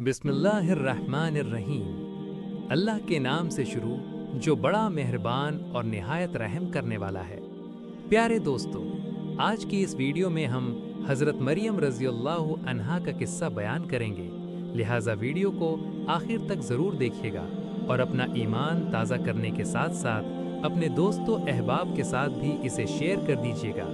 बिस्मिल्लाहिर्रहमानिर्रहीम। अल्लाह के नाम से शुरू जो बड़ा मेहरबान और निहायत रहम करने वाला है। प्यारे दोस्तों, आज की इस वीडियो में हम हज़रत मरियम रज़ियल्लाहु अन्हा का किस्सा बयान करेंगे, लिहाजा वीडियो को आखिर तक ज़रूर देखिएगा और अपना ईमान ताज़ा करने के साथ साथ अपने दोस्तों अहबाब के साथ भी इसे शेयर कर दीजिएगा।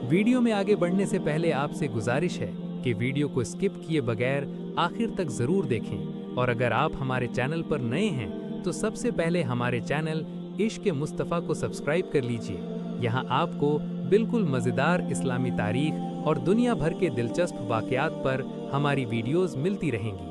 वीडियो में आगे बढ़ने से पहले आपसे गुजारिश है कि वीडियो को स्किप किए बगैर आखिर तक ज़रूर देखें और अगर आप हमारे चैनल पर नए हैं तो सबसे पहले हमारे चैनल इश्क़ मुस्तफ़ा को सब्सक्राइब कर लीजिए। यहाँ आपको बिल्कुल मज़ेदार इस्लामी तारीख़ और दुनिया भर के दिलचस्प वाक़यात पर हमारी वीडियोज़ मिलती रहेंगी।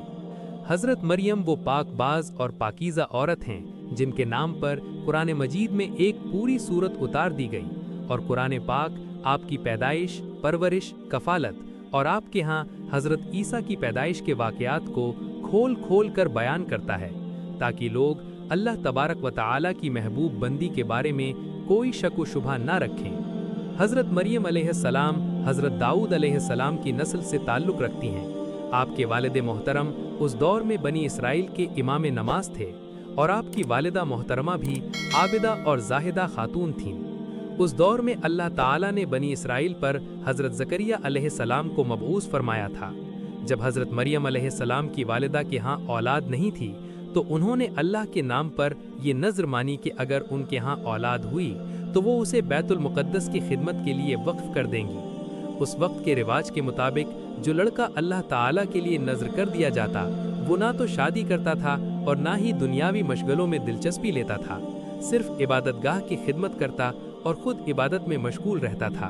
हज़रत मरियम वो पाकबाज और पाकीज़ा औरत हैं जिनके नाम पर कुरान मजीद में एक पूरी सूरत उतार दी गई और कुरान पाक आपकी पैदाइश, परवरिश, कफ़ालत और आपके यहाँ हज़रत ईसा की पैदाइश के वाक़यात को खोल खोल कर बयान करता है ताकि लोग अल्लाह तबारक व तआला की महबूब बंदी के बारे में कोई शक व शुबा ना रखें। हज़रत मरियम अलैहिस्सलाम हज़रत दाऊद अलैहिस्सलाम की नस्ल से ताल्लुक़ रखती हैं। आपके वालिद मोहतरम उस दौर में बनी इसराइल के इमाम नमाज थे और आपकी वालिदा मोहतरमा भी आबिदा और जाहिदा खातून थीं। उस दौर में अल्लाह ताला ने बनी इसराइल पर हज़रत ज़करिया अलैहिस्सलाम को मबऊस फरमाया था। जब हज़रत मरियम अलैहिस्सलाम की वालिदा के यहाँ औलाद नहीं थी तो उन्होंने अल्लाह के नाम पर ये नज़र मानी कि अगर उनके यहाँ औलाद हुई तो वो उसे बैतुल मुक़द्दस की खिदमत के लिए वक्फ कर देंगी। उस वक्त के रिवाज के मुताबिक जो लड़का अल्लाह ताला के लिए नज़र कर दिया जाता वो ना तो शादी करता था और ना ही दुनियावी मशगलों में दिलचस्पी लेता था, सिर्फ इबादतगाह की खिदमत करता और खुद इबादत में मशगूल रहता था।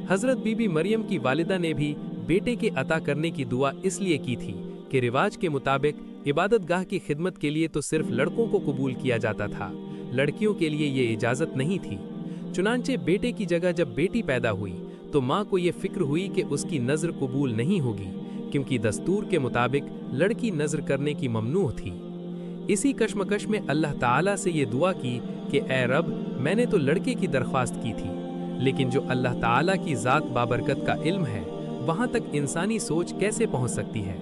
हज़रत बीबी मरियम की वालिदा ने भी बेटे के अता करने की दुआ इसलिए की थी कि रिवाज के मुताबिक इबादतगाह की खिदमत के लिए तो सिर्फ लड़कों को कबूल किया जाता था, लड़कियों के लिए ये इजाज़त नहीं थी। चुनांचे बेटे की जगह जब बेटी पैदा हुई तो माँ को ये फिक्र हुई कि उसकी नज़र कबूल नहीं होगी क्योंकि दस्तूर के मुताबिक लड़की नज़र करने की ममनूह थी। इसी कश्मकश में अल्लाह ताला से ये दुआ की कि ए रब, मैंने तो लड़के की दरख्वास्त की थी, लेकिन जो अल्लाह ताला की ज़ात बाबरकत का इल्म है वहाँ तक इंसानी सोच कैसे पहुँच सकती है।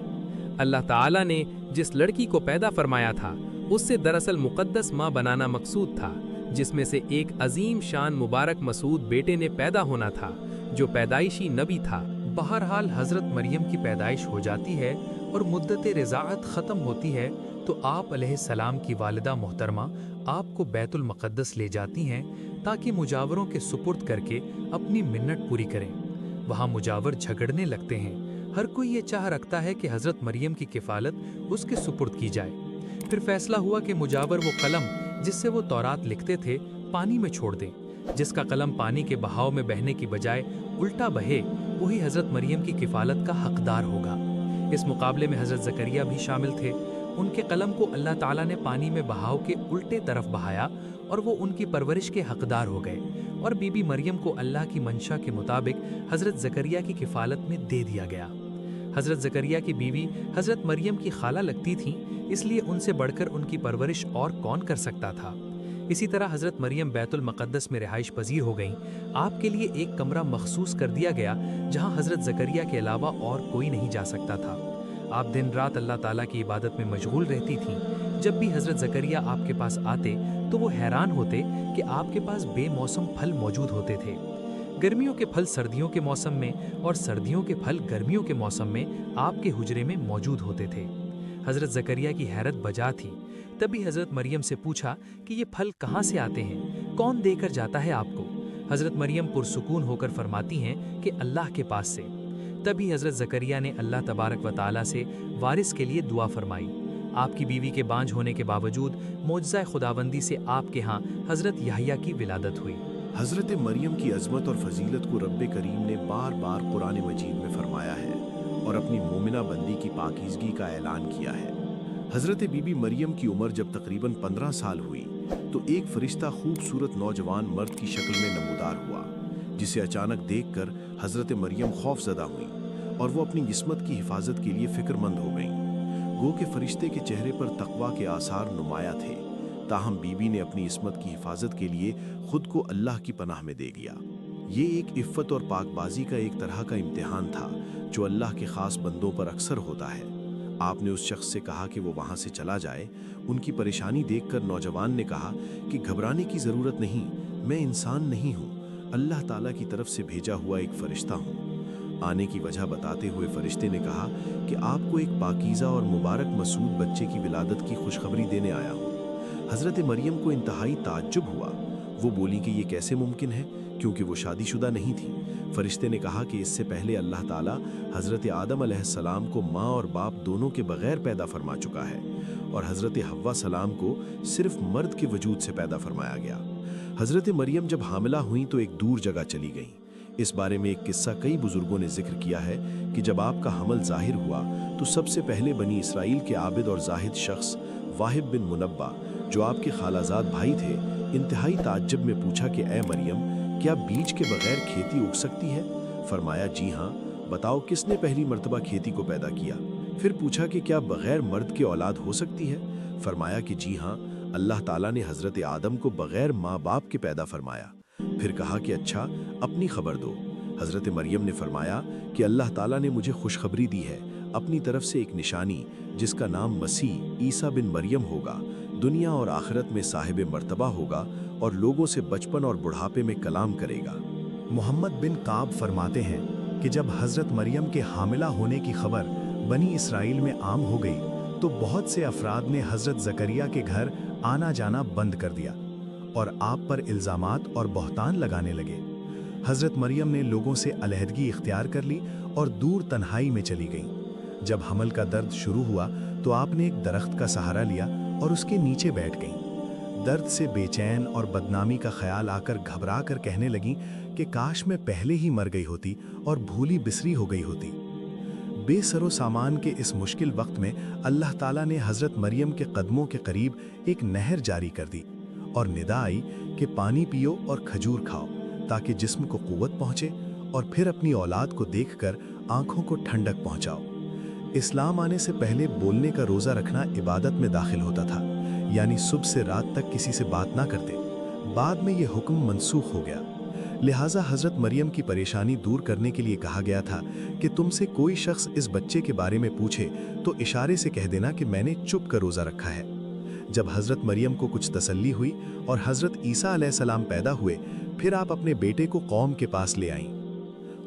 अल्लाह ताला ने जिस लड़की को पैदा फरमाया था उससे दरअसल मुक़द्दस माँ बनाना मकसूद था, जिसमें से एक अजीम शान मुबारक मसूद बेटे ने पैदा होना था जो पैदाइशी नबी था। बहरहाल हज़रत मरियम की पैदाइश हो जाती है और मुद्दत रिज़ाअत ख़त्म होती है तो आप अलैहिस्सलाम की वालिदा मोहतरमा आपको बैतुल मुक़द्दस ले जाती हैं ताकि मुजावरों के सुपुर्द करके अपनी मिन्नत पूरी करें। वहाँ मुजावर झगड़ने लगते हैं। हर कोई ये चाह रखता है कि हज़रत मरियम की किफ़ालत उसके सुपुर्द की जाए। फिर फैसला हुआ कि मुजावर वो कलम जिससे वो तौरात लिखते थे पानी में छोड़ दें। जिसका कलम पानी के बहाव में बहने की बजाय उल्टा बहे वही हज़रत मरियम की किफ़ालत का हकदार होगा। इस मुकाबले में हज़रत ज़करिया भी शामिल थे। उनके कलम को अल्लाह ताला ने पानी में बहाव के उल्टे तरफ बहाया और वो उनकी परवरिश के हकदार हो गए और बीबी मरियम को अल्लाह की मंशा के मुताबिक हज़रत ज़करिया की किफ़ालत में दे दिया गया। हज़रत ज़करिया की बीवी हज़रत मरियम की खाला लगती थीं, इसलिए उनसे बढ़कर उनकी परवरिश और कौन कर सकता था। इसी तरह हज़रत मरियम बैतुल मुक़द्दस में रिहाइश पजीर हो गईं। आपके लिए एक कमरा मखसूस कर दिया गया जहां हज़रत ज़करिया के अलावा और कोई नहीं जा सकता था। आप दिन रात अल्लाह ताला की इबादत में मशगूल रहती थीं। जब भी हज़रत ज़करिया आपके पास आते तो वो हैरान होते कि आपके पास बेमौसम फल मौजूद होते थे। गर्मियों के फल सर्दियों के मौसम में और सर्दियों के फल गर्मियों के मौसम में आपके हुजरे में मौजूद होते थे। हज़रत ज़करिया की हैरत बजा थी। तभी हज़रत मरियम से पूछा कि ये फल कहाँ से आते हैं, कौन देकर जाता है आपको। हज़रत मरियम पुरसुकून होकर फरमाती हैं कि अल्लाह के पास से। तभी हज़रत ज़करिया ने अल्लाह तबारक व ताला से वारिस के लिए दुआ फरमाई। आपकी बीवी के बांझ होने के बावजूद मौजज़ा खुदाबंदी से आपके यहाँ हज़रत याहिया की विलादत हुई। हज़रत मरियम की अज़मत और फजीलत को रब्बे करीम ने बार बार कुरान मजीद में फरमाया है और अपनी मोमिना बंदी की पाकीज़गी का ऐलान किया है। हज़रत बीबी मरियम की उम्र जब तकरीबन 15 साल हुई तो एक फरिश्ता खूबसूरत नौजवान मर्द की शक्ल में नमूदार हुआ, जिसे अचानक देखकर हज़रत मरियम खौफज़दा हुई और वो अपनी इस्मत की हिफाजत के लिए फ़िक्रमंद हो गईं। गो के फरिश्ते के चेहरे पर तक़वा के आसार नुमाया थे, ताहम बीबी ने अपनी इस्मत की हिफाजत के लिए खुद को अल्लाह की पनाह में दे लिया। ये एक इफ़्फ़त और पाकबाजी का एक तरह का इम्तिहान था जो अल्लाह के ख़ास बंदों पर अक्सर होता है। आपने उस शख्स से कहा कि वो वहाँ से चला जाए। उनकी परेशानी देखकर नौजवान ने कहा कि घबराने की ज़रूरत नहीं, मैं इंसान नहीं हूँ, अल्लाह ताला की तरफ से भेजा हुआ एक फ़रिश्ता हूँ। आने की वजह बताते हुए फ़रिश्ते ने कहा कि आपको एक पाकीज़ा और मुबारक मसूद बच्चे की विलादत की खुशखबरी देने आया हूँ। हज़रत मरियम को इंतहाई ताज्जुब हुआ। वो बोली कि ये कैसे मुमकिन है, क्योंकि वो शादीशुदा नहीं थी। फ़रिश्ते ने कहा कि इससे पहले अल्लाह ताला हज़रत आदम अलैहिस्सलाम को माँ और बाप दोनों के बग़ैर पैदा फरमा चुका है और हज़रत हव्वा सलाम को सिर्फ मर्द के वजूद से पैदा फरमाया गया। हज़रत मरियम जब हामिला हुई तो एक दूर जगह चली गईं। इस बारे में एक किस्सा कई बुजुर्गों ने जिक्र किया है कि जब आपका हमल ज़ाहिर हुआ तो सबसे पहले बनी इसराइल के आबिद और जाहिद शख्स वाहिब बिन मुनब्बा, जो आपके खालाजाद भाई थे, इंतहाई ताज्जुब में पूछा कि ए मरियम, क्या बीज के बगैर खेती उग सकती है? फरमाया जी हाँ, बताओ किसने पहली मर्तबा खेती को पैदा किया? फिर पूछा कि क्या बगैर मर्द की औलाद हो सकती है? फरमाया कि जी हाँ, अल्लाह ताला ने हज़रत आदम को बगैर माँ बाप के पैदा फरमाया। फिर कहा कि अच्छा, अपनी खबर दो। हज़रत मरियम ने फरमाया कि अल्लाह ताला ने मुझे खुशखबरी दी है अपनी तरफ से एक निशानी, जिसका नाम मसीह ईसा बिन मरियम होगा, दुनिया और आखिरत में साहिब मर्तबा होगा और लोगों से बचपन और बुढ़ापे में कलाम करेगा। मोहम्मद बिन काब फरमाते हैं कि जब हज़रत मरियम के हामिला होने की खबर बनी इसराइल में आम हो गई तो बहुत से अफराद ने हज़रत ज़करिया के घर आना जाना बंद कर दिया और आप पर इल्ज़ामात और बहतान लगाने लगे। हज़रत मरियम ने लोगों से अलहदगी इख्तियार कर ली और दूर तन्हाई में चली गईं। जब हमल का दर्द शुरू हुआ तो आपने एक दरख्त का सहारा लिया और उसके नीचे बैठ गईं। दर्द से बेचैन और बदनामी का ख्याल आकर घबरा कर कहने लगीं कि काश मैं पहले ही मर गई होती और भूली बिसरी हो गई होती। बेसरो सामान के इस मुश्किल वक्त में अल्लाह ताला ने हज़रत मरियम के कदमों के करीब एक नहर जारी कर दी और निदा आई कि पानी पियो और खजूर खाओ ताकि जिस्म को क़ुव्वत पहुँचे और फिर अपनी औलाद को देखकर आंखों को ठंडक पहुँचाओ। इस्लाम आने से पहले बोलने का रोज़ा रखना इबादत में दाखिल होता था, यानी सुबह से रात तक किसी से बात ना करते। बाद में ये हुक्म मनसूख हो गया। लिहाजा हज़रत मरियम की परेशानी दूर करने के लिए कहा गया था कि तुमसे कोई शख्स इस बच्चे के बारे में पूछे तो इशारे से कह देना कि मैंने चुप कर रोज़ा रखा है। जब हज़रत मरियम को कुछ तसल्ली हुई और हज़रत ईसा अलैहिस्सलाम पैदा हुए, फिर आप अपने बेटे को कौम के पास ले आईं।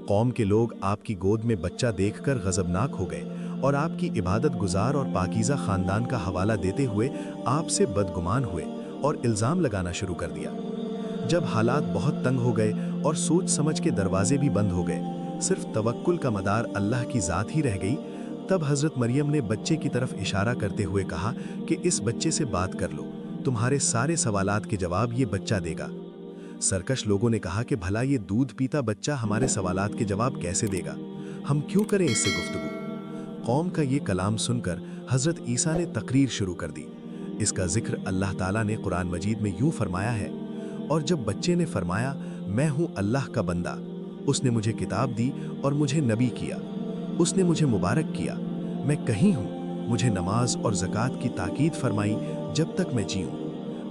कौम के लोग आपकी गोद में बच्चा देखकर गज़बनाक हो गए और आपकी इबादत गुजार और पाकीज़ा ख़ानदान का हवाला देते हुए आपसे बदगुमान हुए और इल्ज़ाम लगाना शुरू कर दिया। जब हालात बहुत तंग हो गए और सोच समझ के दरवाजे भी बंद हो गए, सिर्फ तवक्कुल का मदार अल्लाह की ज़ात ही रह गई, तब हज़रत मरियम ने बच्चे की तरफ इशारा करते हुए कहा कि इस बच्चे से बात कर लो, तुम्हारे सारे सवालात के जवाब ये बच्चा देगा। सरकश लोगों ने कहा कि भला ये दूध पीता बच्चा हमारे सवालात के जवाब कैसे देगा, हम क्यों करें इससे गुफ्तगू। कौम का ये कलाम सुनकर हज़रत ईसा ने तकरीर शुरू कर दी। इसका जिक्र अल्लाह ताला ने कुरान मजीद में यूँ फरमाया है, और जब बच्चे ने फरमाया मैं हूँ अल्लाह का बंदा, उसने मुझे किताब दी और मुझे नबी किया, उसने मुझे मुबारक किया, मैं कहीं हूँ, मुझे नमाज और ज़कात की ताकीद फरमाई जब तक मैं जीऊँ,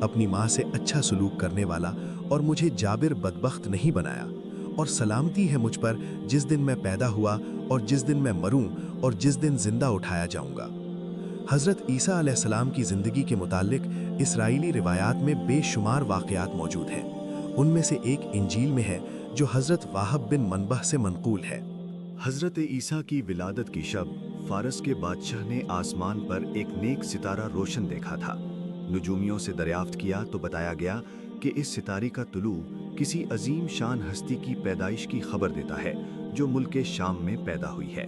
अपनी माँ से अच्छा सलूक करने वाला और मुझे जाबिर बदबख्त नहीं बनाया, और सलामती है मुझ पर जिस दिन मैं पैदा हुआ और जिस दिन मैं मरूं और जिस दिन जिंदा उठाया जाऊंगा। हज़रत ईसा अलैहिस्सलाम की ज़िंदगी के मुताल्लिक इसराइली रिवायात में बेशुमार वाक़यात मौजूद हैं। उनमें से एक इंजील में है जो हज़रत वाहब बिन मनबह से मनक़ूल है। हज़रत ईसा की विलादत की शब फ़ारस के बादशाह ने आसमान पर एक नेक सितारा रोशन देखा था। नुजूमियों से दरियाफ्त किया तो बताया गया कि इस सितारे का तुलू किसी अजीम शान हस्ती की पैदाइश की खबर देता है जो मुल्क शाम में पैदा हुई है।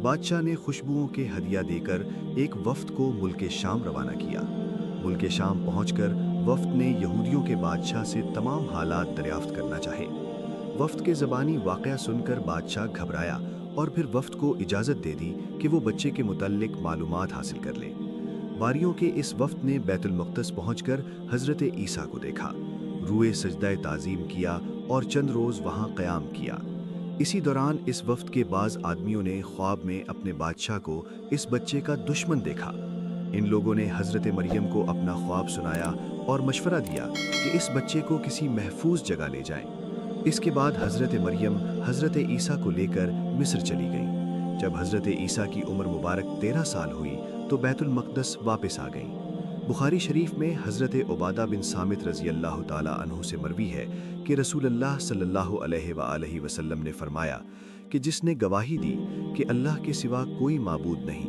बादशाह ने खुशबुओं के हदिया देकर एक वफ़्द को मुल्क शाम रवाना किया। मुल्क शाम पहुंचकर वफ़्द ने यहूदियों के बादशाह से तमाम हालात दरियाफ्त करना चाहे। वफ़्द के ज़बानी वाक़या सुनकर बादशाह घबराया और फिर वफ़्द को इजाज़त दे दी कि वो बच्चे के मुतल्लिक मालूमात हासिल कर ले। वारियों के इस वफ़्द ने बैतुल मुक़द्दस पहुंचकर हज़रत ईसा को देखा, रूए सजदा ताज़ीम किया और चंद रोज़ वहाँ क़याम किया। इसी दौरान इस वफ़्द के बाज़ आदमियों ने ख्वाब में अपने बादशाह को इस बच्चे का दुश्मन देखा। इन लोगों ने हज़रत मरियम को अपना ख्वाब सुनाया और मशवरा दिया कि इस बच्चे को किसी महफूज जगह ले जाएं। इसके बाद हज़रत मरियम हज़रत ईसा को लेकर मिस्र चली गईं। जब हज़रत ईसा की उम्र मुबारक 13 साल हुई तो बैतुल मक़दस वापस आ गईं। बुखारी शरीफ में हज़रत उबादा बिन सामित रज़ी अल्लाह ताला अन्हु से मरवी है कि रसूलुल्लाह सल्लल्लाहु अलैहि वसल्लम ने फरमाया कि जिसने गवाही दी कि अल्लाह के सिवा कोई माबूद नहीं,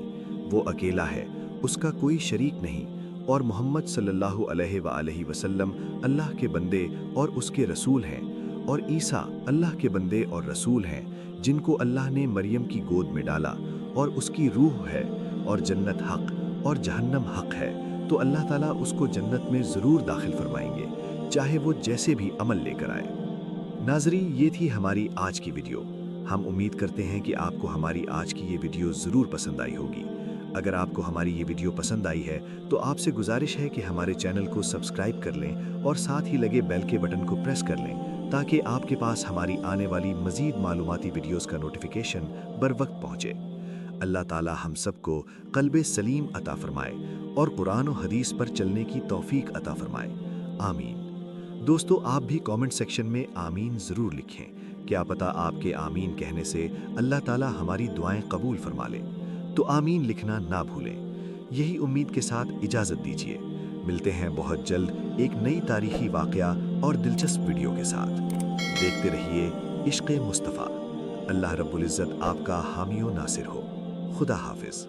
वो अकेला है, उसका कोई शरीक नहीं, और मोहम्मद सल्लल्लाहु अलैहि वसल्लम अल्लाह के बंदे और उसके रसूल हैं, और ईसा अल्लाह के बंदे और रसूल हैं, जिनको अल्लाह ने मरियम की गोद में डाला, और उसकी रूह है, और जन्नत हक और जहन्नम हक है, तो अल्लाह ताला उसको जन्नत में ज़रूर दाखिल फरमाएंगे, चाहे वो जैसे भी अमल लेकर आए। नाज़रीन, ये थी हमारी आज की वीडियो। हम उम्मीद करते हैं कि आपको हमारी आज की ये वीडियो ज़रूर पसंद आई होगी। अगर आपको हमारी ये वीडियो पसंद आई है तो आपसे गुजारिश है कि हमारे चैनल को सब्सक्राइब कर लें और साथ ही लगे बेल के बटन को प्रेस कर लें, ताकि आपके पास हमारी आने वाली मज़ीद मालूमाती वीडियोज़ का नोटिफिकेशन बर वक्त पहुँचे। अल्लाह ताला हम सबको क़ल्बे सलीम अता फरमाए और कुरान और हदीस पर चलने की तौफीक अता फरमाए। आमीन। दोस्तों, आप भी कमेंट सेक्शन में आमीन ज़रूर लिखें। क्या पता आपके आमीन कहने से अल्लाह ताला हमारी दुआएं कबूल फरमा ले। तो आमीन लिखना ना भूलें। यही उम्मीद के साथ इजाज़त दीजिए। मिलते हैं बहुत जल्द एक नई तारीखी वाक़या और दिलचस्प वीडियो के साथ। देखते रहिए इश्क़ मुस्तफ़ा। अल्लाह रब्बुल इज़्ज़त आपका हामी व नासिर हो। खुदा हाफिज़।